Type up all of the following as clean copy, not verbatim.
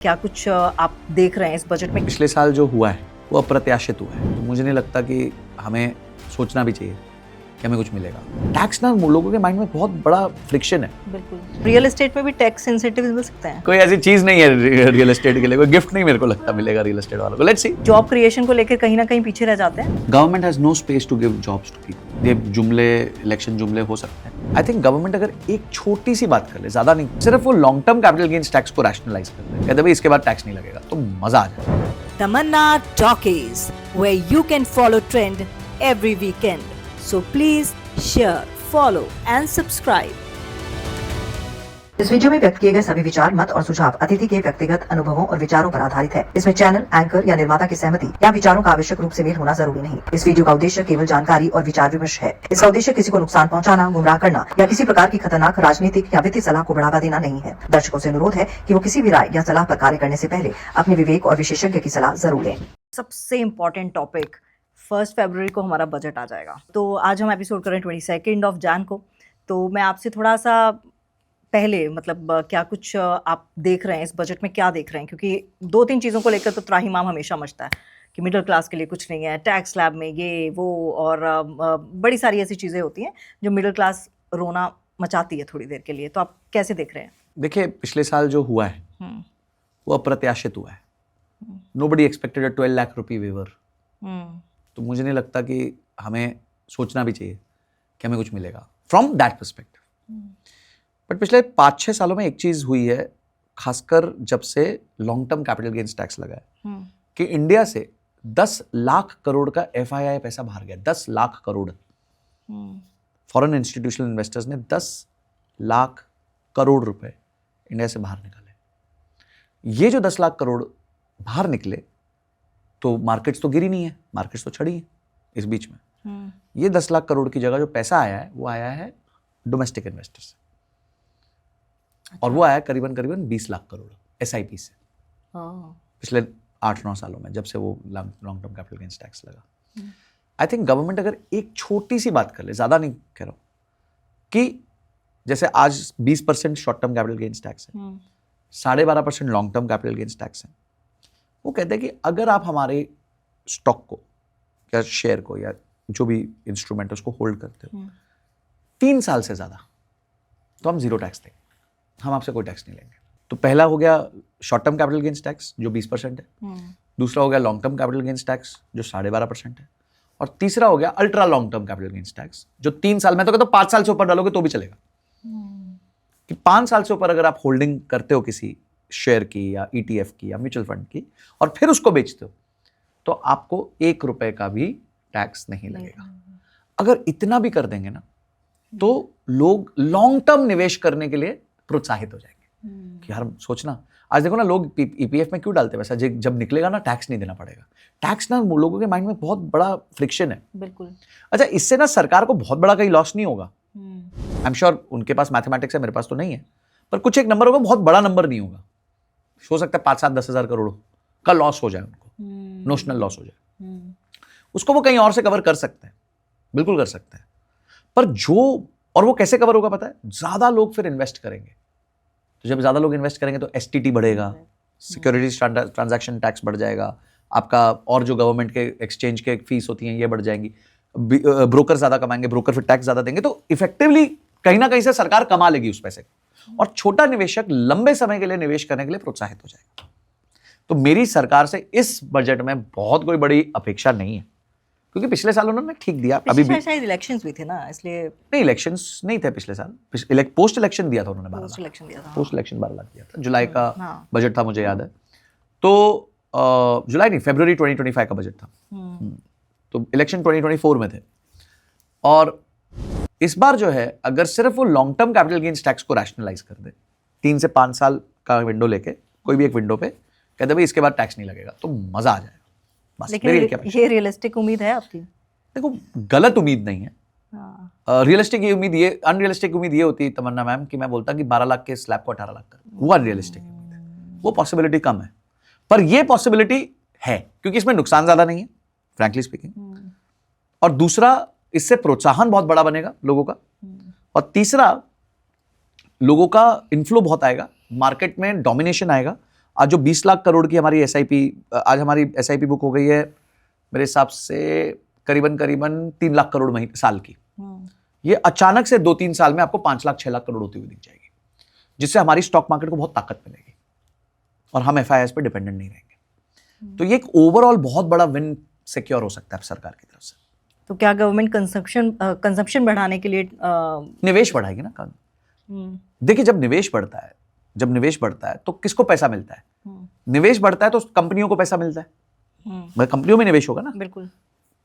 क्या कुछ आप देख रहे हैं इस बजट में? पिछले साल जो हुआ है वो अप्रत्याशित हुआ है, तो मुझे नहीं लगता कि हमें सोचना भी चाहिए कि हमें कुछ मिलेगा। टैक्स ना लोगों के माइंड में बहुत बड़ा फ्रिक्शन है। बिल्कुल, रियल एस्टेट में भी टैक्स इंसेंटिव्स मिल सकते हैं। कोई ऐसी चीज नहीं है रियल एस्टेट के लिए, कोई गिफ्ट नहीं मेरे को लगता मिलेगा रियल एस्टेट वालों को। Let's see. जॉब क्रिएशन को लेकर कहीं ना कहीं पीछे रह जाते हैं। Government has no space to give jobs to people. ये जुमले, इलेक्शन जुमले हो सकते हैं। आई थिंक गवर्नमेंट अगर एक छोटी सी बात कर ले, ज्यादा नहीं, सिर्फ वो long term capital gains tax को रैशनलाइज कर ले, कहते भाई इसके बाद टैक्स नहीं लगेगा, तो मजा आ जाए। Tamanna Talkies, where you can follow trend every weekend. So please share, follow and subscribe. इस वीडियो में व्यक्त किए गए सभी विचार, मत और सुझाव अतिथि के व्यक्तिगत अनुभवों और विचारों पर आधारित है। इसमें चैनल, एंकर या निर्माता की सहमति या विचारों का आवश्यक रूप से मेल होना जरूरी नहीं। इस वीडियो का उद्देश्य केवल जानकारी और विचार विमर्श है। इसका उद्देश्य किसी को नुकसान पहुंचाना, गुमराह करना या किसी प्रकार की खतरनाक राजनीतिक या वित्तीय सलाह को बढ़ावा देना नहीं है। दर्शकों से अनुरोध है कि वो किसी भी राय या सलाह पर कार्य करने से पहले अपने विवेक और विशेषज्ञ की सलाह जरूर लें। सबसे इम्पोर्टेंट टॉपिक, 1 फरवरी को हमारा बजट आ जाएगा। तो आज हम एपिसोड कर रहे हैं 22 जैन को। तो मैं आपसे थोड़ा सा पहले मतलब क्या कुछ आप देख रहे हैं इस बजट में, क्या देख रहे हैं? क्योंकि 2-3 चीज़ों को लेकर तो त्राहिमाम हमेशा मचता है कि मिडिल क्लास के लिए कुछ नहीं है, टैक्स स्लैब में ये वो और बड़ी सारी ऐसी चीज़ें होती हैं जो मिडिल क्लास रोना मचाती है थोड़ी देर के लिए। तो आप कैसे देख रहे हैं? देखिए, पिछले साल जो हुआ है वो अप्रत्याशित हुआ है। Nobody expected a 12 lakh rupee waiver. तो मुझे नहीं लगता कि हमें सोचना भी चाहिए कि हमें कुछ मिलेगा फ्रॉम दैट पर्सपेक्टिव। बट पिछले 5-6 सालों में एक चीज हुई है, खासकर जब से long term capital gains tax लगा है, कि इंडिया से 10 लाख करोड़ का FII पैसा बाहर गया। 10 lakh crore. Foreign institutional investors ने 10 लाख करोड़ रुपए इंडिया से बाहर निकाले। ये जो 10 लाख करोड़ बाहर निकले तो मार्केट्स तो गिरी नहीं है, मार्केट्स तो चढ़ी है इस बीच में। ये 10 लाख करोड़ की जगह जो पैसा आया है वो आया है डोमेस्टिक इन्वेस्टर्स से। और वो आया करीबन 20 लाख करोड़ SIP से पिछले 8-9 सालों में, जब से वो long term capital gains tax लगा। आई थिंक गवर्नमेंट अगर एक छोटी सी बात कर ले, ज्यादा नहीं कह रहा हूं, कि जैसे आज 20% short term capital gains tax है, 12.5% long term capital gains tax है। वो कहते हैं कि अगर आप हमारे स्टॉक को या शेयर को या जो भी इंस्ट्रूमेंट है उसको होल्ड करते हो 3 साल से ज्यादा, तो हम 0 टैक्स देंगे, हम आपसे कोई टैक्स नहीं लेंगे। तो पहला हो गया short term capital gains tax जो 20% है, दूसरा हो गया long term capital gains tax जो 12.5% है, और तीसरा हो गया ultra long term capital gains tax जो 3 साल में, तो कहता 5 साल से ऊपर डालोगे तो भी चलेगा। कि 5 साल से ऊपर अगर आप होल्डिंग करते हो किसी शेयर की या ETF की या म्यूचुअल फंड की और फिर उसको बेचते हो तो आपको 1 रुपए का भी टैक्स नहीं लगेगा। अगर इतना भी कर देंगे ना तो लोग लॉन्ग टर्म निवेश करने के लिए प्रोत्साहित हो जाएंगे कि यार सोचना, आज देखो ना लोग EPF में क्यों डालते हैं पैसा, जब निकलेगा ना टैक्स नहीं देना पड़ेगा। टैक्स ना लोगों के माइंड में बहुत बड़ा फ्रिक्शन है। बिल्कुल। अच्छा, इससे ना सरकार को बहुत बड़ा कहीं लॉस नहीं होगा। आई एम श्योर उनके पास मैथमेटिक्स है, मेरे पास तो नहीं है, पर कुछ एक नंबर होगा, बहुत बड़ा नंबर नहीं होगा। हो सकता है 5-7-10 हजार करोड़ का लॉस हो जाए उनको, नोशनल लॉस हो जाए, उसको वो कहीं और से कवर कर सकते हैं, बिल्कुल कर सकते हैं। पर और वो कैसे कवर होगा पता है? ज्यादा लोग फिर इन्वेस्ट करेंगे। तो जब ज्यादा लोग इन्वेस्ट करेंगे तो STT बढ़ेगा, सिक्योरिटीज ट्रांजैक्शन टैक्स बढ़ जाएगा आपका, और जो गवर्नमेंट के एक्सचेंज के फीस होती हैं ये बढ़ जाएंगी, ब्रोकर ज्यादा कमाएंगे, ब्रोकर फिर टैक्स ज्यादा देंगे, तो इफेक्टिवली कहीं ना कहीं से सरकार कमा लेगी उस पैसे को, और छोटा निवेशक लंबे समय के लिए निवेश करने के लिए प्रोत्साहित हो जाएगा। तो मेरी सरकार से इस बजट में बहुत कोई बड़ी अपेक्षा नहीं है, क्योंकि पिछले साल उन्होंने ठीक दिया। अभी भी शायद इलेक्शंस भी थे ना, इसलिए नहीं, इलेक्शंस नहीं थे पिछले साल, पोस्ट इलेक्शन दिया था उन्होंने, पोस्ट इलेक्शन दिया था। पोस्ट इलेक्शन 12 लाख दिया था, जुलाई का बजट था मुझे याद है। तो जुलाई नहीं, फरवरी 2025 का बजट था। तो इलेक्शन 2024 में थे। और इस बार जो है, अगर सिर्फ वो long term capital gains tax को रैशनलाइज कर दे, 3 से 5 साल का विंडो लेके, कोई भी एक विंडो पे कहते भाई इसके बाद टैक्स नहीं लगेगा, तो मजा आ जाएगा। बस लेकिन ये रियलिस्टिक उम्मीद है आपकी? देखो, गलत उम्मीद नहीं है। रियलिस्टिक उम्मीद ये, अनरियलिस्टिक उम्मीद ये होती है तमन्ना मैम कि मैं बोलता कि 12 लाख के स्लैब को 18 लाख कर, वो अनरियलिस्टिक उम्मीद है, वो पॉसिबिलिटी कम है। पर ये पॉसिबिलिटी है क्योंकि इसमें नुकसान ज्यादा नहीं है, फ्रैंकली स्पीकिंग। और दूसरा, इससे प्रोत्साहन बहुत बड़ा बनेगा लोगों का, और तीसरा, लोगों का इन्फ्लो बहुत आएगा, मार्केट में डोमिनेशन आएगा। आज जो 20 लाख करोड़ की हमारी SIP, आज हमारी SIP बुक हो गई है मेरे हिसाब से करीबन 3 लाख करोड़ महीने साल की। ये अचानक से 2-3 साल में आपको 5 लाख 6 लाख करोड़ होती हुई दिख जाएगी, जिससे हमारी स्टॉक मार्केट को बहुत ताकत मिलेगी और हम FIIs पे डिपेंडेंट नहीं रहेंगे। तो ये एक ओवरऑल बहुत बड़ा विन सिक्योर हो सकता है सरकार की तरफ से। तो क्या गवर्नमेंट कंजम्पशन बढ़ाने के लिए निवेश बढ़ाएगी ना। देखिए जब निवेश बढ़ता है तो किसको पैसा मिलता है? निवेश बढ़ता है तो कंपनियों को पैसा मिलता है, कंपनियों में निवेश होगा ना। बिल्कुल।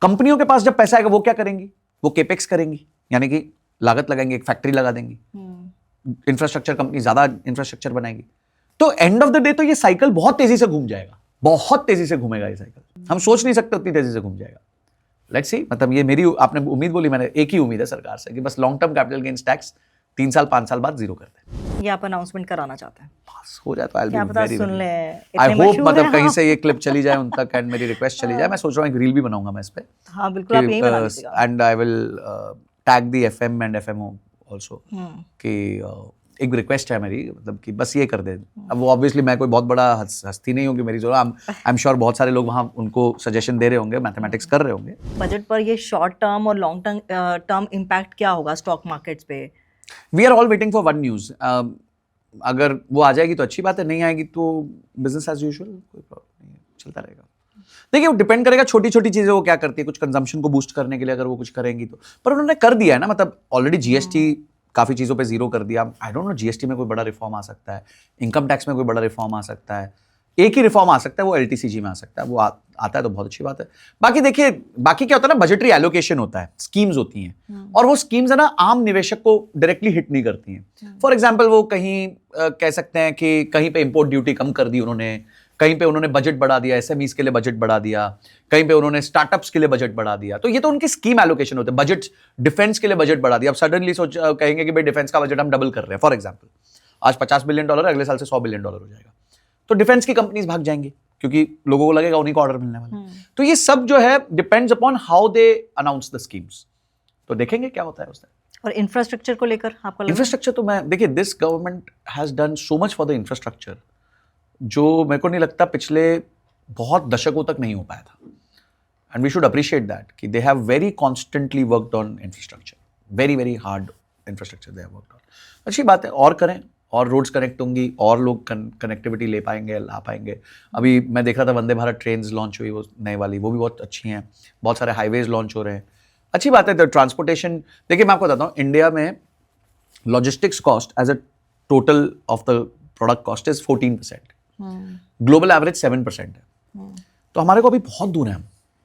कंपनियों के पास जब पैसा आएगा वो क्या करेंगी? वो केपेक्स करेंगी, यानी कि लागत लगाएंगे, एक फैक्ट्री लगा देंगी, इंफ्रास्ट्रक्चर कंपनी ज्यादा इंफ्रास्ट्रक्चर बनाएगी। तो एंड ऑफ द डे तो ये साइकिल बहुत तेजी से घूम जाएगा, बहुत तेजी से घूमेगा ये साइकिल। हम सोच नहीं सकते उतनी तेजी से घूम जाएगा। लेट्स सी, मतलब ये मेरी, आपने उम्मीद बोली, मैंने एक ही उम्मीद है सरकार से कि बस long term capital gains tax 3 साल 5 साल बाद 0 कर दें। ये आप अनाउंसमेंट कराना चाहते हैं? बस हो जाए तो आई क्या विल बी पता वेरी, सुन ले, आई इतने होप मशहूर मतलब हैं कहीं आप। से ये क्लिप चली जाए उन तक एंड मेरी रिक्वेस्ट चली जाए। मैं सोच रहा हूँ एक रील भी बनाऊंगा मैं इस पे, हाँ बिल्कुल, आप यही बना लीजिएगा। And I will tag the FM and FMO also कि एक रिक्वेस्ट है मेरी, मतलब कि बस ये कर दे। अब वो ऑब्वियसली मैं कोई बहुत बड़ा हस्ती नहीं हूँ कि मेरी जरूरत, आई एम श्योर बहुत सारे लोग वहाँ उनको सजेशन दे रहे होंगे, मैथमेटिक्स कर रहे होंगे। बजट पर ये शॉर्ट टर्म और लॉन्ग टर्म इम्पैक्ट क्या होगा स्टॉक मार्केट्स पे? We are all waiting for one news. अगर वो आ जाएगी तो अच्छी बात है, नहीं आएगी तो बिजनेस एज यूजुअल, कोई प्रॉब्लम नहीं है, चलता रहेगा। देखिए वो डिपेंड करेगा छोटी छोटी चीज़ें वो क्या करती है, कुछ कंजम्पशन को बूस्ट करने के लिए अगर वो कुछ करेंगी तो। पर उन्होंने कर दिया है ना, मतलब ऑलरेडी GST काफ़ी चीज़ों पे 0 कर दिया। आई डोंट नो GST में कोई बड़ा रिफॉर्म आ सकता है, इनकम टैक्स में कोई बड़ा रिफॉर्म आ सकता है, एक ही रिफॉर्म आ सकता है वो LTCG में आ सकता है। वो आता है तो बहुत अच्छी बात है। बाकी देखिए, बाकी क्या होता है ना, बजटरी एलोकेशन होता है, स्कीम्स होती हैं, और वो स्कीम्स है ना आम निवेशक को डायरेक्टली हिट नहीं करती हैं। फॉर एग्जाम्पल वो कहीं कह सकते हैं कि कहीं पे इंपोर्ट ड्यूटी कम कर दी उन्होंने, कहीं पे उन्होंने बजट बढ़ा दिया, SMEs के लिए बजट बढ़ा दिया, कहीं पे उन्होंने स्टार्टअप्स के लिए बजट बढ़ा दिया। तो ये तो उनकी स्कीम एलोकेशन होते हैं। बजट डिफेंस के लिए बजट बढ़ा दिया, अब सडनली कहेंगे कि भाई डिफेंस का बजट हम डबल कर रहे हैं। फॉर एग्जाम्पल आज $50 बिलियन, अगले साल से $100 बिलियन हो जाएगा, तो डिफेंस की कंपनीज भाग जाएंगी क्योंकि लोगों को लगेगा उन्हीं को ऑर्डर मिलने वाला है। तो ये सब जो है depends upon how they announce the schemes. तो देखेंगे क्या होता है उससे। और इंफ्रास्ट्रक्चर को लेकर आपका इंफ्रास्ट्रक्चर तो मैं देखिए, this government has done so much for the infrastructure जो मेरे को नहीं लगता पिछले बहुत दशकों तक नहीं हो पाया था। And we should appreciate that कि they have very constantly worked on infrastructure, very very hard infrastructure they have worked on. अच्छी बात है, और करें, और रोड्स कनेक्ट होंगी, और लोग कनेक्टिविटी ले पाएंगे, ला पाएंगे। अभी मैं देख रहा था वंदे भारत ट्रेन्स लॉन्च हुई, वो नए वाली, वो भी बहुत अच्छी हैं। बहुत सारे हाईवेज लॉन्च हो रहे हैं, अच्छी बात है। तो ट्रांसपोर्टेशन, देखिए मैं आपको बताता हूँ, इंडिया में logistics cost as a total of the product cost is 14%, global average 7% है। तो हमारे को अभी बहुत दूर है,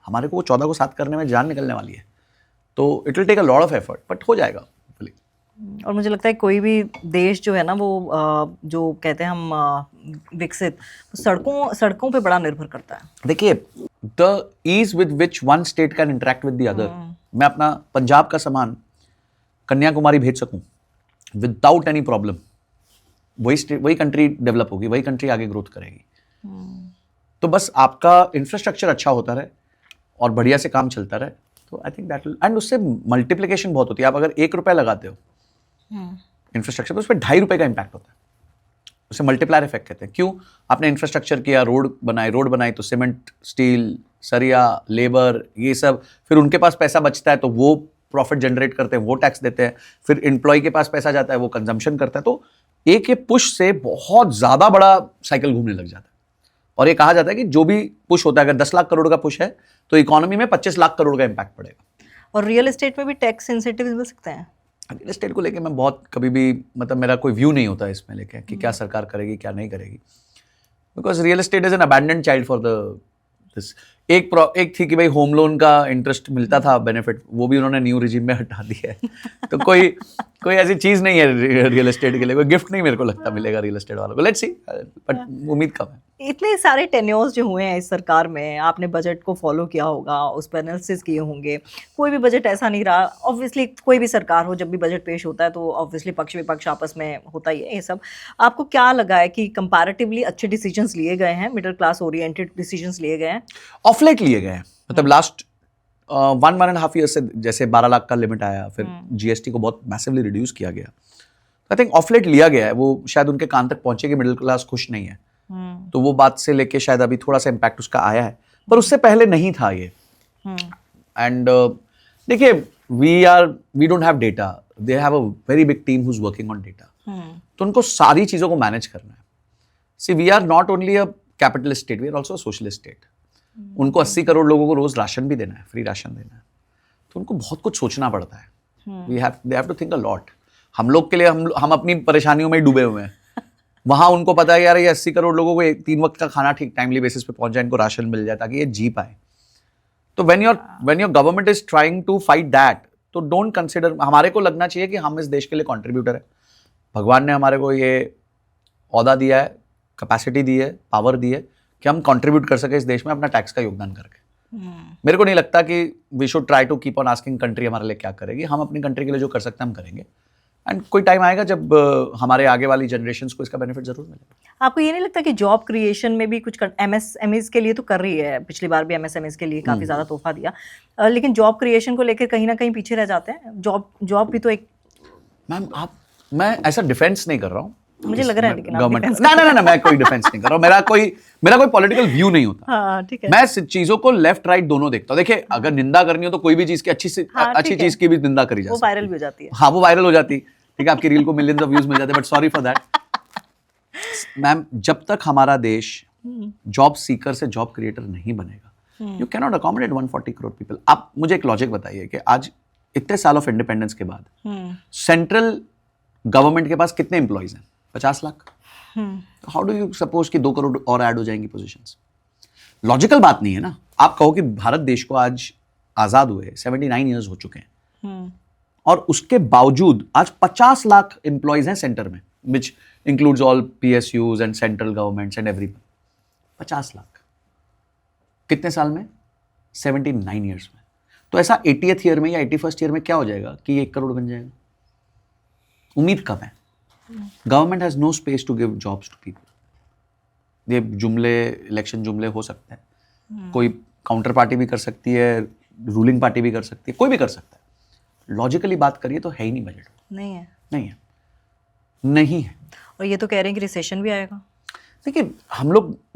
हमारे को 14 को 7 करने में जान निकलने वाली है। तो it will take a lot of effort, but हो जाएगा। और मुझे लगता है कोई भी देश जो है ना, वो जो कहते हैं हम विकसित, सड़कों पे बड़ा निर्भर करता है। देखिए the ease with which one state can interact with the other, मैं अपना पंजाब का सामान कन्याकुमारी भेज सकूं विदाउट एनी प्रॉब्लम, वही कंट्री डेवलप होगी, वही कंट्री आगे ग्रोथ करेगी। तो बस आपका इंफ्रास्ट्रक्चर अच्छा होता रहे और बढ़िया से काम चलता रहे, तो I think that will, and उससे मल्टीप्लिकेशन बहुत होती है। आप अगर ₹1 लगाते हो इंफ्रास्ट्रक्चर, तो उस पर ₹2.5 का इम्पैक्ट होता है। उसे मल्टीप्लायर इफेक्ट कहते हैं। क्यों? आपने इंफ्रास्ट्रक्चर किया, रोड बनाई तो सीमेंट, स्टील, सरिया, लेबर, ये सब, फिर उनके पास पैसा बचता है तो वो प्रॉफिट जनरेट करते हैं, वो टैक्स देते हैं, फिर एम्प्लॉय के पास पैसा जाता है, वो कंजम्पशन करता है। तो एक ये पुश से बहुत ज़्यादा बड़ा साइकिल घूमने लग जाता है। और ये कहा जाता है कि जो भी पुश होता है, अगर 10 लाख करोड़ का पुश है तो इकोनॉमी में 25 लाख करोड़ का इम्पैक्ट पड़ेगा। और रियल एस्टेट में भी टैक्स इंसेंटिव्स मिल सकते हैं? रियल एस्टेट को लेके मैं बहुत कभी भी, मतलब मेरा कोई व्यू नहीं होता इसमें लेके कि क्या सरकार करेगी क्या नहीं करेगी, because real estate is an abandoned child for this. एक थी कि भाई होम लोन का इंटरेस्ट मिलता था, बेनिफिट, वो भी उन्होंने न्यू रिजीम में हटा दिया है। तो कोई ऐसी चीज़ नहीं है रियल एस्टेट के लिए, कोई गिफ्ट नहीं मेरे को लगता मिलेगा रियल एस्टेट वालों को। लेट्स सी, बट उम्मीद कम है। इतने सारे टेन्योर्स जो हुए हैं इस सरकार में, आपने बजट को फॉलो किया होगा, उस पर एनालिसिस किए होंगे। कोई भी बजट ऐसा नहीं रहा, ऑब्वियसली कोई भी सरकार हो, जब भी बजट पेश होता है तो ऑब्वियसली पक्ष विपक्ष आपस में होता ही है ये सब। आपको क्या लगा है कि कंपैरेटिवली अच्छे डिसीजंस लिए गए हैं, मिडिल क्लास ओरिएंटेड डिसीजंस लिए गए हैं? ऑफ लेट लिए गए हैं, मतलब लास्ट 1.5 ईयर से, जैसे 12 लाख का लिमिट आया, फिर GST को बहुत मैसिवली रिड्यूस किया गया। आई थिंक ऑफ लेट लिया गया है, वो शायद उनके कान तक पहुंचे कि मिडिल क्लास खुश नहीं है। तो वो बात से लेके शायद अभी थोड़ा सा इम्पैक्ट उसका आया है, पर उससे पहले नहीं था ये। एंड देखिए, we don't have data, they have a very big team who is working on data, तो उनको सारी चीजों को मैनेज करना है। See we are not only a capitalist state, we are also socialist state. उनको 80 करोड़ लोगों को रोज राशन भी देना है, फ्री राशन देना है, तो उनको बहुत कुछ सोचना पड़ता है। They have to think a lot. हम लोग के लिए हम अपनी परेशानियों में ही डूबे हुए हैं। वहां उनको पता है यार ये 80 करोड़ लोगों को 3 वक्त का खाना ठीक टाइमली बेसिस पे पहुंच जाए, इनको राशन मिल जाए ताकि ये जी पाए। तो when your government is trying to fight that, तो डोंट कंसिडर, हमारे को लगना चाहिए कि हम इस देश के लिए कंट्रीब्यूटर है। भगवान ने हमारे को ये औहदा दिया है, कैपेसिटी दी है, पावर दी है कि हम कंट्रीब्यूट कर सके इस देश में अपना टैक्स का योगदान करके। मेरे को नहीं लगता कि we should try to keep on asking country हमारे लिए क्या करेगी। हम अपनी कंट्री के लिए जो कर सकते हैं हम करेंगे, एंड कोई टाइम आएगा जब हमारे आगे वाली जनरेशंस को इसका बेनिफिट जरूर मिलेगा। आपको ये नहीं लगता कि जॉब क्रिएशन में भी कुछ एमएसएमईज के लिए तो कर रही है, पिछली बार भी एमएसएमईज के लिए काफी ज्यादा तोहफा दिया, लेकिन जॉब क्रिएशन को लेकर कहीं ना कहीं पीछे रह जाते हैं। जॉब भी तो एक, मैम मैं ऐसा डिफेंस नहीं कर रहा हूँ, मुझे लग रहा है लेकिन आप गवर्नमेंट defense ना मैं कोई डिफेंस नहीं कर रहा हूँ। मेरा कोई पॉलिटिकल व्यू नहीं होता। हाँ ठीक है। मैं चीजों को लेफ्ट राइट दोनों देखता हूँ। देखिए, अगर निंदा करनी हो तो कोई भी चीज की अच्छी चीज की भी निंदा करी जा वो सकती है। वायरल भी हो जाती है। हाँ, वो वायरल हो जाती है, ठीक है, आपकी रील को मिलियंस ऑफ व्यूज मिल जाते हैं, but sorry for that. Ma'am, जब तक हमारा देश जॉब सीकर से जॉब क्रिएटर नहीं बनेगा, you can not accommodate 140 crore people. आप मुझे एक लॉजिक बताइए कि आज इतने साल ऑफ इंडिपेंडेंस के बाद सेंट्रल गवर्नमेंट के पास कितने एम्प्लॉइज हैं? 50 lakh. How do you suppose कि 2 करोड़ और ऐड हो जाएंगी पोजीशंस? लॉजिकल बात नहीं है ना। आप कहो कि भारत देश को आज आजाद हुए 79 ईयर्स हो चुके हैं, और उसके बावजूद आज 50 लाख एम्प्लॉइज हैं सेंटर में, which includes all PSUs and central governments and every. 50 lakh कितने साल में? 79 ईयर्स में। तो ऐसा 80th ईयर में या 81st ईयर में क्या हो जाएगा कि ये 1 करोड़ बन जाएगा? उम्मीद कम है। Government has no space to give jobs to people. ये जुमले, इलेक्शन जुमले हो सकते हैं, कोई काउंटर पार्टी भी कर सकती है, रूलिंग पार्टी भी कर सकती है, कोई भी कर सकता है। लॉजिकली बात करिए तो है ही नहीं बजट। नहीं है। नहीं है। और ये तो कह रहे हैं कि रिसेशन भी आएगा। देखिए,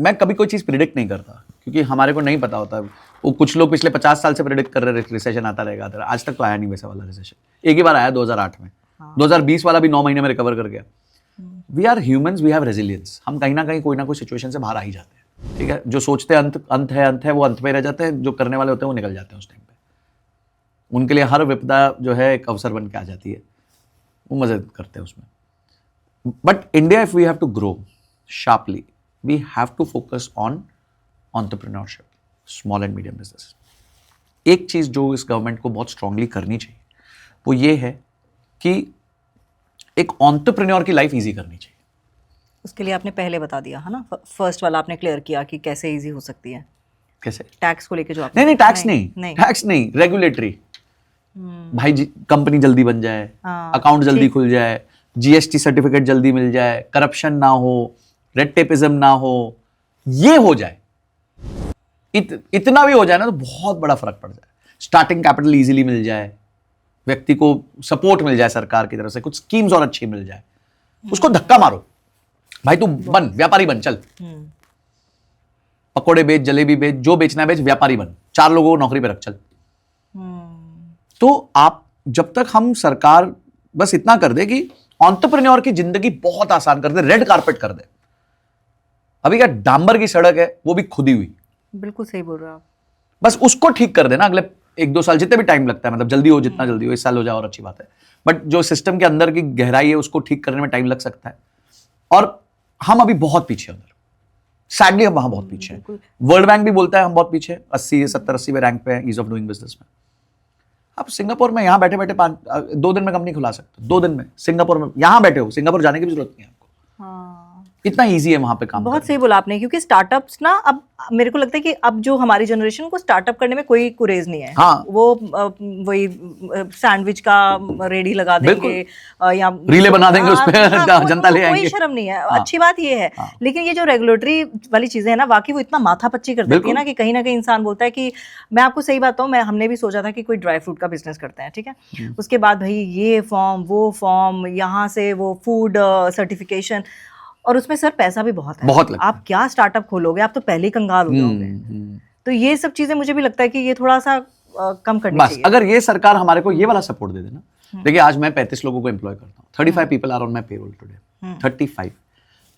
मैं कभी कोई चीज़ प्रिडिक्ट नहीं करता, क्योंकि हमारे को नहीं पता होता। वो कुछ लोग पिछले 50 साल से प्रिडिक्ट कर रहे रिसेशन आता रहेगा, आज तक तो आया नहीं वैसा वाला रिसेशन। एक ही बार आया 2008 में। 2020 वाला भी 9 महीने में रिकवर कर गया। We are humans, we have resilience. हम कहीं ना कहीं कोई ना कोई सिचुएशन से बाहर आ ही जाते हैं, ठीक है। जो सोचते हैं अंत है वो अंत में रह जाते हैं, जो करने वाले होते हैं वो निकल जाते हैं उस टाइम पे। उनके लिए हर विपदा जो है एक अवसर बन के आ जाती है, वो मजे करते हैं उसमें। But India, if we have to grow sharply, we have to focus on entrepreneurship, small and medium business. एक चीज जो इस गवर्नमेंट को बहुत स्ट्रांगली करनी चाहिए वो ये है कि एक एंटरप्रेन्योर की लाइफ इजी करनी चाहिए। उसके लिए आपने पहले बता दिया है ना, फर्स्ट वाला आपने क्लियर किया कि कैसे इजी हो सकती है। कैसे? टैक्स को लेके जो आपने नहीं, टैक्स नहीं, रेगुलेटरी। भाई कंपनी जल्दी बन जाए, अकाउंट जल्दी खुल जाए, GST सर्टिफिकेट जल्दी मिल जाए, करप्शन ना हो, रेड टेपिज्म ना हो, ये हो जाए। इतना भी हो जाए ना तो बहुत बड़ा फर्क पड़ जाए। स्टार्टिंग कैपिटल इजीली मिल जाए, व्यक्ति को सपोर्ट मिल जाए सरकार की तरफ से, कुछ स्कीम्स और अच्छी मिल जाए, उसको धक्का मारो, भाई तू बन, व्यापारी बन, चल पकोड़े बेच, जलेबी बेच, जो बेचना है बेच, व्यापारी बन, 4 लोगों को नौकरी पे रख, चल। तो आप जब तक हम सरकार बस इतना कर दे कि एंटरप्रेन्योर की जिंदगी बहुत आसान कर दे, रेड कारपेट कर दे। अभी क्या डांबर की सड़क है, वो भी खुदी हुई। बिल्कुल सही बोल रहे हो आप। बस उसको ठीक कर देना, अगले 1-2 साल, जितने भी टाइम लगता है, मतलब जल्दी हो, जितना जल्दी हो, 1 साल हो जाए और अच्छी बात है। बट जो सिस्टम के अंदर की गहराई है उसको ठीक करने में टाइम लग सकता है, और हम अभी बहुत पीछे हैं उधर। सैडली हम वहां बहुत पीछे हैं। वर्ल्ड बैंक भी बोलता है हम बहुत पीछे, 70-80वें रैंक पे है ईज ऑफ डूइंग बिजनेस में। आप सिंगापुर में यहाँ बैठे बैठे 2 दिन में कंपनी खुला सकते हो, 2 दिन में सिंगापुर में, यहाँ बैठे हो, सिंगापुर जाने की भी जरूरत नहीं है आपको। इतना इजी है वहां पे काम। बहुत सही बोला आपने, क्योंकि स्टार्टअप्स ना, अब मेरे को लगता है कि अब जो हमारी जनरेशन को स्टार्टअप करने में कोई कुरेज नहीं है। हाँ। वो वही सैंडविच का रेडी लगा देंगे या रीले बना देंगे उस पे, जनता ले आएंगे, कोई शर्म नहीं है। अच्छी बात ये है, लेकिन ये जो रेगुलेटरी वाली चीजें है ना, वाकई वो इतना माथा पच्ची कर देती है ना कि कहीं ना कहीं इंसान बोलता है कि मैं आपको सही बात बताऊं, हमने भी सोचा था कि कोई ड्राई फ्रूट का बिजनेस करते हैं, ठीक है। उसके बाद भाई ये फॉर्म वो फॉर्म, यहाँ से वो फूड सर्टिफिकेशन, और उसमें सर पैसा भी बहुत है, बहुत लगता आप क्या स्टार्टअप खोलोगे, आप तो पहले ही कंगाल हो जाओगे। तो ये सब चीजें मुझे भी लगता है कि ये थोड़ा सा कम करनी बस चाहिए। अगर ये सरकार हमारे को ये वाला सपोर्ट दे देना। देखिए आज मैं 35 लोगों को एम्प्लॉय करता हूँ, 35 people are on my payroll today, 35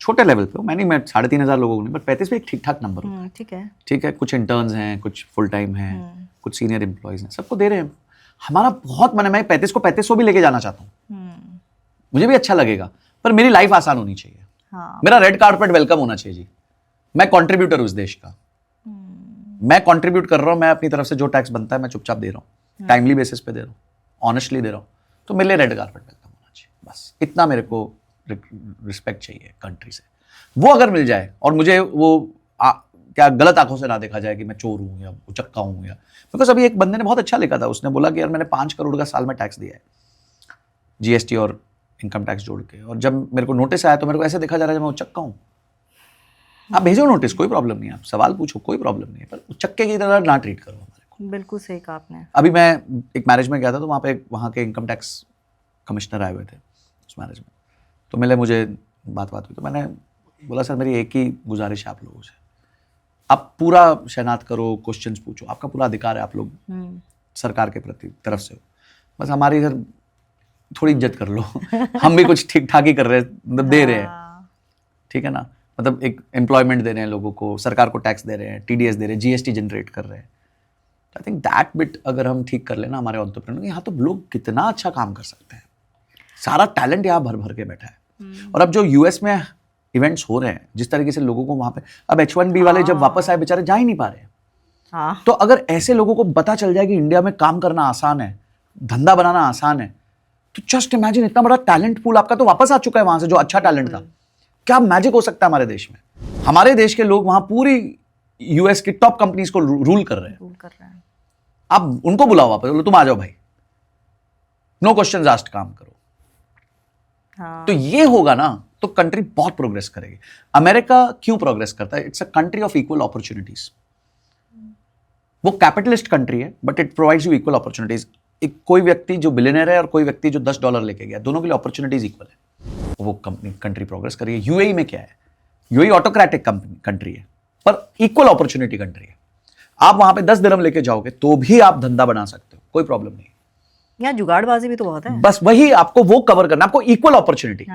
छोटे लेवल पे हो, मैं 3,500 लोगों को नहीं, पर 35 भी एक ठीक ठाक नंबर हो। ठीक है, कुछ इंटर्न्स हैं, कुछ फुल टाइम हैं, कुछ सीनियर एम्प्लॉयज हैं, सबको दे रहे हैं। हमारा बहुत मन है, मैं 35 को 3500 भी लेके जाना चाहता हूँ, मुझे भी अच्छा लगेगा, पर मेरी लाइफ आसान होनी चाहिए। मेरा रेड कारपेट वेलकम होना चाहिए जी। मैं कॉन्ट्रीब्यूटर हूँ इस देश का, मैं कंट्रीब्यूट कर रहा हूं, मैं अपनी तरफ से जो टैक्स बनता है मैं चुपचाप दे रहा हूं, टाइमली बेसिस पे दे रहा हूं, ऑनेस्टली दे रहा हूं, तो मेरे लिए रेड कारपेट वेलकम होना चाहिए। बस इतना मेरे को रिस्पेक्ट चाहिए कंट्री से। वो अगर मिल जाए और मुझे वो क्या गलत आंखों से ना देखा जाए कि मैं चोर हूं या उचक्का हूं, या बिकॉज अभी एक बंदे ने बहुत अच्छा लिखा था, उसने बोला कि यार मैंने 5 करोड़ का साल में टैक्स दिया है, जीएसटी और इनकम टैक्स जोड़ के, और जब मेरे को नोटिस आया तो मेरे को ऐसे देखा जा रहा है मैं उचक्का हूं। आप भेजो नोटिस, कोई प्रॉब्लम नहीं है, आप सवाल पूछो, कोई प्रॉब्लम नहीं है, पर चक्के की तरह ना ट्रीट करो हमारे को। बिल्कुल सही कहा आपने। अभी मैं एक मैरिज में गया था, तो वहाँ पे वहाँ के इनकम टैक्स कमिश्नर आए हुए थे उस मैरिज में, तो मिले, मुझे बात हुई, तो मैंने बोला सर मेरी एक ही गुजारिश है आप लोगों से, आप पूरा शहनात करो, क्वेश्चंस पूछो, आपका पूरा अधिकार है, आप लोग सरकार के प्रति तरफ से हो, बस हमारी सर थोड़ी इज्जत कर लो हम भी कुछ ठीक ठाक ही कर रहे हैं, मतलब दे रहे हैं, ठीक है ना, मतलब एक एम्प्लॉयमेंट दे रहे हैं लोगों को, सरकार को टैक्स दे रहे हैं, टीडीएस दे रहे हैं, जीएसटी जनरेट कर रहे हैं। आई थिंक दैट बिट अगर हम ठीक कर लेना हमारे एंटरप्रेन्योर, यहाँ तो लोग कितना अच्छा काम कर सकते हैं, सारा टैलेंट यहाँ भर भर के बैठा है। और अब जो यूएस में इवेंट्स हो रहे हैं, जिस तरीके से लोगों को वहाँ पे, अब H1B वाले जब वापस आए बेचारे जा ही नहीं पा रहे हैं। तो अगर ऐसे लोगों को पता चल जाए कि इंडिया में काम करना आसान है, धंधा बनाना आसान है, तो जस्ट इमेजिन इतना बड़ा टैलेंट पूल आपका तो वापस आ चुका है वहां से, जो अच्छा टैलेंट था। क्या मैजिक हो सकता है हमारे देश में। हमारे देश के लोग वहां पूरी यूएस की टॉप कंपनीज को रूल कर रहे हैं। आप उनको बुलाओ वापस, बोलो तुम आ जाओ भाई, नो क्वेश्चंस आस्क्ड, काम करो। तो ये होगा ना तो कंट्री बहुत प्रोग्रेस करेगी। अमेरिका क्यों प्रोग्रेस करता है? It's a country of equal opportunities. वो कैपिटलिस्ट कंट्री है, but it provides you equal opportunities. एक कोई व्यक्ति जो बिलियनर है और कोई व्यक्ति जो $10 लेके गया, दोनों के लिए अपॉर्चुनिटीज इक्वल है, वो कंट्री प्रोग्रेस कर रही है। यूएई में क्या है? यूएई ऑटोक्रेटिक कंट्री है, पर इक्वल अपॉर्चुनिटी कंट्री है। आप वहां पे 10 दिरहम लेके जाओगे तो भी आप धंधा बना सकते हो, कोई प्रॉब्लम नहीं। यहाँ जुगाड़बाजी भी तो बहुत है। बस वही आपको वो कवर करना, आपको इक्वल अपॉर्चुनिटी।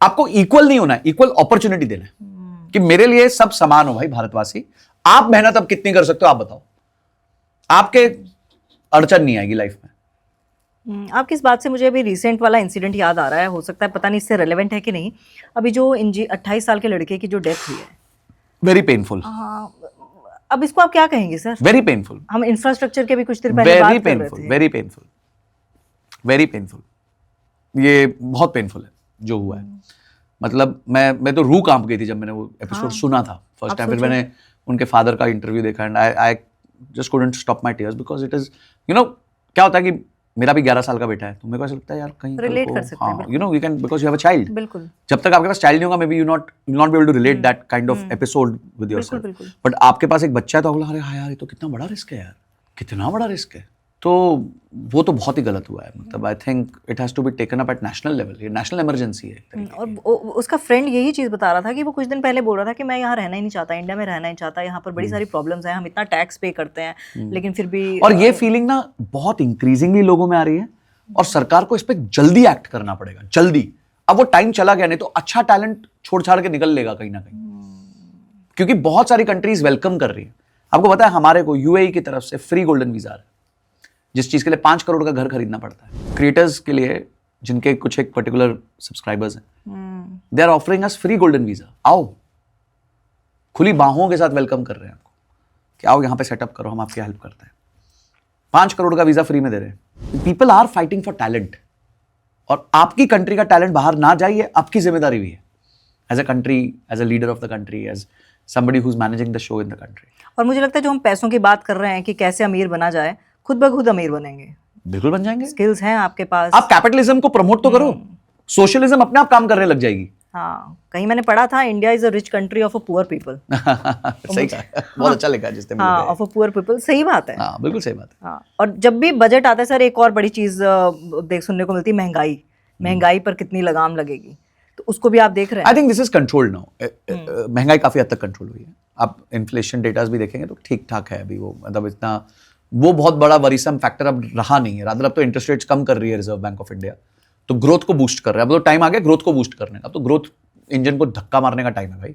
आपको इक्वल नहीं होना है, इक्वल अपॉर्चुनिटी देना है कि मेरे लिए सब समान हो भाई भारतवासी। आप मेहनत अब कितनी कर सकते हो आप बताओ, आपके अड़चन नहीं आएगी लाइफ में। आपकी इस बात से मुझे अभी रिसेंट वाला इंसिडेंट याद आ रहा है, हो सकता है पता नहीं इससे रेलेवेंट है कि नहीं। अभी जो 28 साल के लड़के की जो डेथ हुई है, वेरी पेनफुल। अब इसको आप क्या कहेंगे सर? Very painful. हम इंफ्रास्ट्रक्चर के भी कुछ देर पहले बात कर रहे थे। Very painful, very painful. ये बहुत पेनफुल है जो हुआ है। मतलब मैं तो रूह कांप गई थी जब मैंने वो एपिसोड सुना था फर्स्ट टाइम। फिर मैंने उनके फादर का इंटरव्यू देखा and I just couldn't stop my tears because it is क्या होता है कि मेरा भी 11 साल का बेटा है, तो मेरे को ऐसा लगता है यार कहीं रिलेट कर सकते हैं। You can because you have a child. बिल्कुल। जब तक आपके पास चाइल्ड नहीं होगा maybe you not be able to relate that kind of episode with yourself. But आपके पास एक बच्चा है तो आप बोला अरे हाँ यार ये तो कितना बड़ा रिस्क है यार, कितना बड़ा रिस्क है। तो वो तो बहुत ही गलत हुआ है। मतलब I think it has to be taken up at national level. ये नेशनल इमरजेंसी है। और उसका फ्रेंड यही चीज़ बता रहा था कि वो कुछ दिन पहले बोल रहा था कि मैं यहाँ रहना ही नहीं चाहता, इंडिया में रहना नहीं चाहता, यहाँ पर बड़ी सारी प्रॉब्लम्स हैं, हम इतना टैक्स पे करते हैं लेकिन फिर भी। और ये फीलिंग ना बहुत इंक्रीजिंगली लोगों में आ रही है और सरकार को इस पर जल्दी एक्ट करना पड़ेगा, जल्दी। अब वो टाइम चला गया, नहीं तो अच्छा टैलेंट छोड़ छाड़ के निकल लेगा कहीं ना कहीं, क्योंकि बहुत सारी कंट्रीज वेलकम कर रही है। आपको पता है हमारे को यूएई की तरफ से फ्री गोल्डन वीजा है, जिस चीज के लिए 5 करोड़ का घर खरीदना पड़ता है। क्रिएटर्स के लिए जिनके कुछ एक पर्टिकुलर सब्सक्राइबर्स हैं, they are offering us free golden visa. आओ, खुली बाहों के साथ वेलकम कर रहे हैं आपको कि आओ यहाँ पे सेटअप करो, हम आपकी हेल्प करते हैं। 5 करोड़ का वीजा फ्री में दे रहे हैं। People are fighting for talent, और आपकी कंट्री का टैलेंट बाहर ना जाए, ये आपकी जिम्मेदारी भी है as a country, as a leader of the country, as somebody who's managing the show in the country। और मुझे लगता है जो हम पैसों की बात कर रहे हैं कि कैसे अमीर बना जाए, खुद ब खुद अमीर बनेंगे। बिल्कुल बन जाएंगे। स्किल्स हैं आपके पास। आप कैपिटलिज्म को प्रमोट तो करो, सोशलिज्म अपने आप काम करने लग जाएगी। हाँ, कहीं मैंने पढ़ा था India is a rich country of a poor people. सही कहा, बहुत अच्छा लिखा जिसने। हाँ, ऑफ अ पुअर पीपल। सही बात है। हाँ, बिल्कुल सही बात है। हाँ, और जब भी बजट आता है सर, एक और बड़ी चीज देख सुनने को मिलती है, महंगाई। महंगाई पर कितनी लगाम लगेगी। तो उसको भी आप देख रहे हैं? I think this is controlled now. महंगाई काफी हद तक कंट्रोल हुई है। आप इन्फ्लेशन डेटास भी देखेंगे तो ठीक ठाक है अभी, वो मतलब इतना वो बहुत बड़ा वरीसम फैक्टर अब रहा नहीं है। रादर अब तो इंटरेस्ट रेट्स कम कर रही है रिजर्व बैंक ऑफ इंडिया, तो ग्रोथ को बूस्ट कर रहा है। अब तो टाइम आ गया ग्रोथ को बूस्ट करने का, तो ग्रोथ इंजन को धक्का मारने का टाइम है भाई।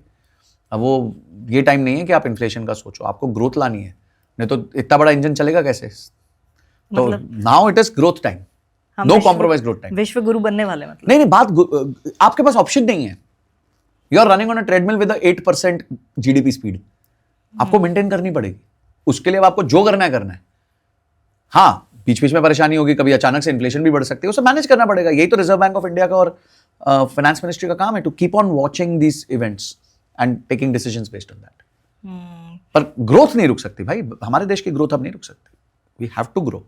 अब वो ये टाइम नहीं है कि आप इन्फ्लेशन का सोचो, आपको ग्रोथ लानी है, नहीं तो इतना बड़ा इंजन चलेगा कैसे? तो now it is growth time, no compromise growth time. विश्व गुरु बनने वाले मतलब? नहीं बात आपके पास ऑप्शन नहीं है। You are running on a treadmill with 8% GDP speed, आपको मेंटेन करनी पड़ेगी। उसके लिए आपको जो करना है। हाँ, बीच बीच में परेशानी होगी, कभी अचानक से इन्फ्लेशन भी बढ़ सकती है, उसे मैनेज करना पड़ेगा। यही तो रिजर्व बैंक ऑफ इंडिया का और फाइनेंस मिनिस्ट्री का काम है, to keep on watching these events and taking decisions based on that. पर ग्रोथ नहीं रुक सकती भाई, हमारे देश की ग्रोथ अब नहीं रुक सकती। We have to grow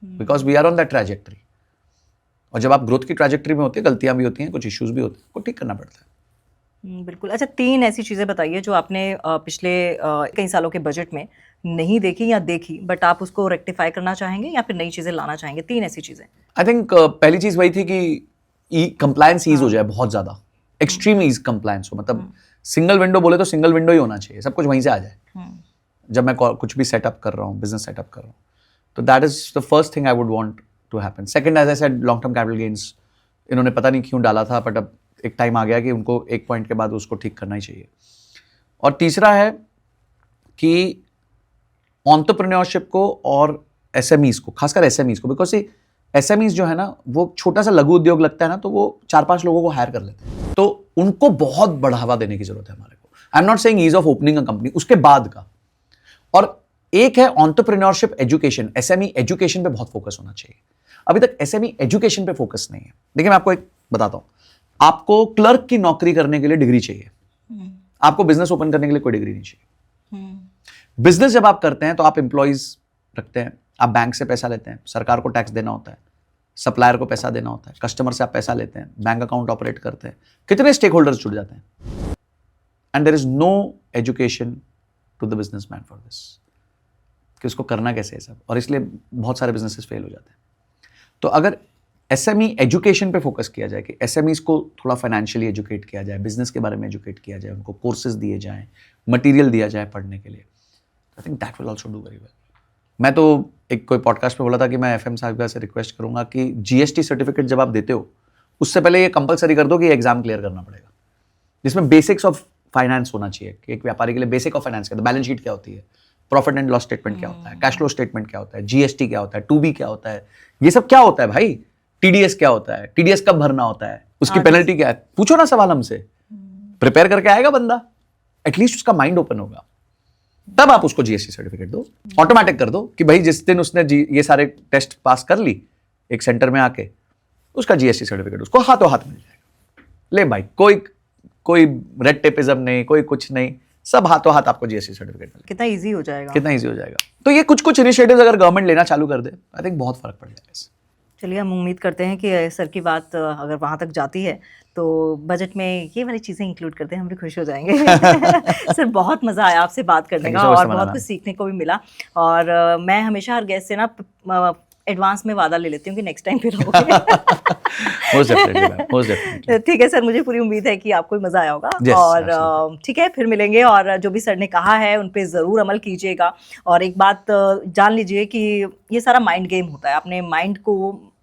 because we are on that trajectory. और जब आप ग्रोथ की ट्रैजेक्टरी में होते हैं, गलतियां भी होती हैं, कुछ इश्यूज भी होते हैं, को ठीक करना पड़ता है। बिल्कुल। अच्छा, 3 ऐसी चीज़ें बताइए जो आपने पिछले कई सालों के बजट में नहीं देखी या देखी, बट आप उसको रेक्टिफाई करना चाहेंगे या फिर नई चीज़ें लाना चाहेंगे? 3 ऐसी चीज़ें। आई थिंक पहली चीज वही थी कि कंप्लायंस ईज हो जाए बहुत ज्यादा, एक्सट्रीम ईज कंप्लायंस हो। मतलब सिंगल विंडो बोले तो सिंगल विंडो ही होना चाहिए, सब कुछ वहीं से आ जाए। जब मैं कुछ भी सेटअप कर रहा हूँ, बिजनेस सेटअप कर रहा हूँ, तो that is the first thing I would want to happen. Second, as I said, long term capital gains इन्होंने पता नहीं क्यों डाला था, बट अब एक टाइम आ गया कि उनको एक पॉइंट के बाद उसको ठीक करना ही चाहिए। और तीसरा है कि एंटरप्रेन्योरशिप को और एसएमईज को, खासकर एसएमईज को, बिकॉज एसएमईज जो है ना, वो छोटा सा लघु उद्योग लगता है ना, तो वो 4-5 लोगों को हायर कर लेते हैं, तो उनको बहुत बढ़ावा देने की जरूरत है हमारे को। I am not saying ease of opening a company, उसके बाद का। और एक है एंटरप्रेन्योरशिप एजुकेशन, एसएमई एजुकेशन पे बहुत फोकस होना चाहिए। अभी तक एसएमई एजुकेशन पे फोकस नहीं है। देखिए मैं आपको एक बताता हूं, आपको क्लर्क की नौकरी करने के लिए डिग्री चाहिए, आपको बिजनेस ओपन करने के लिए कोई डिग्री नहीं चाहिए। बिजनेस जब आप करते हैं तो आप एम्प्लॉइज रखते हैं, आप बैंक से पैसा लेते हैं, सरकार को टैक्स देना होता है, सप्लायर को पैसा देना होता है, कस्टमर से आप पैसा लेते हैं, बैंक अकाउंट ऑपरेट करते हैं, कितने स्टेक होल्डर्स जुड़ जाते हैं, and there is no education to the businessman for this, कि उसको करना कैसे है सब। और इसलिए बहुत सारे बिजनेसेस फेल हो जाते हैं। तो अगर एसएमई एजुकेशन पे फोकस किया जाए, कि एसएमईज को थोड़ा फाइनेंशियली एजुकेट किया जाए, बिजनेस के बारे में एजुकेट किया जाए, उनको कोर्सेज दिए जाएं, मटेरियल दिया जाए पढ़ने के लिए, I think that will also do very well. मैं तो एक कोई पॉडकास्ट पे बोला था कि मैं एफएम साहिबा से रिक्वेस्ट करूंगा कि जीएसटी सर्टिफिकेट जब आप देते हो, उससे पहले ये कंपलसरी कर दो कि एग्जाम क्लियर करना पड़ेगा, जिसमें बेसिक्स ऑफ फाइनेंस होना चाहिए, कि एक व्यापारी के लिए बेसिक ऑफ फाइनेंस क्या, बैलेंस शीट क्या होती है, प्रॉफिट एंड लॉस स्टेटमेंट क्या होता है, कैश फ्लो स्टेटमेंट क्या होता है, जीएसटी क्या होता है, 2B क्या होता है, ये सब क्या होता है भाई, टीडीएस क्या होता है, टीडीएस कब भरना होता है, उसकी पेनल्टी क्या है, पूछो ना सवाल हमसे। प्रिपेयर करके आएगा बंदा, एटलीस्ट उसका माइंड ओपन होगा, तब आप उसको जीएसटी सर्टिफिकेट दो, ऑटोमेटिक कर दो कि भाई जिस दिन उसने ये सारे टेस्ट पास कर ली एक सेंटर में आके, उसका जीएसटी सर्टिफिकेट उसको हाथों हाथ मिल जाएगा। ले भाई, कोई रेड टेपिज्म नहीं, कोई कुछ नहीं, सब हाथों हाथ आपको जीएसटी सर्टिफिकेट मिलेगा। कितना इजी हो जाएगा, कितना इजी हो जाएगा। तो ये कुछ इनिशिएटिव्स अगर गवर्नमेंट लेना चालू कर दे, आई थिंक बहुत फर्क पड़ जाएगा इससे। चलिए, हम उम्मीद करते हैं कि सर की बात अगर वहाँ तक जाती है तो बजट में ये वाली चीज़ें इंक्लूड करते हैं, हम भी खुश हो जाएंगे। सर, बहुत मज़ा आया आपसे बात करने का, और बहुत कुछ सीखने को भी मिला। और मैं हमेशा हर गेस्ट से ना एडवांस में वादा ले लेती हूँ कि नेक्स्ट टाइम फिर होंगे। Most definitely. ठीक है सर, मुझे पूरी उम्मीद है कि आपको भी मज़ा आया होगा। Yes, और ठीक है, फिर मिलेंगे, और जो भी सर ने कहा है उन पे ज़रूर अमल कीजिएगा। और एक बात जान लीजिए कि ये सारा माइंड गेम होता है, अपने माइंड को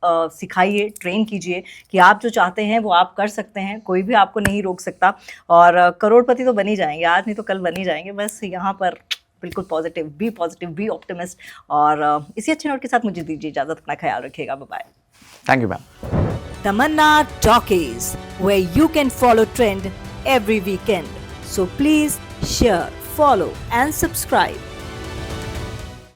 सिखाइए, ट्रेन कीजिए कि आप जो चाहते हैं वो आप कर सकते हैं, कोई भी आपको नहीं रोक सकता। और करोड़पति तो बन ही जाएंगे, आज नहीं तो कल बन ही जाएंगे। बस यहाँ पर बिल्कुल पॉजिटिव, बी ऑप्टिमिस्ट। और इसी अच्छे नोट के साथ मुझे दीजिए इजाज़त, अपना ख्याल रखिएगा। Bye bye. Thank you ma'am. Tamanna Talkies, where you can follow trend every weekend. So please share, follow and subscribe.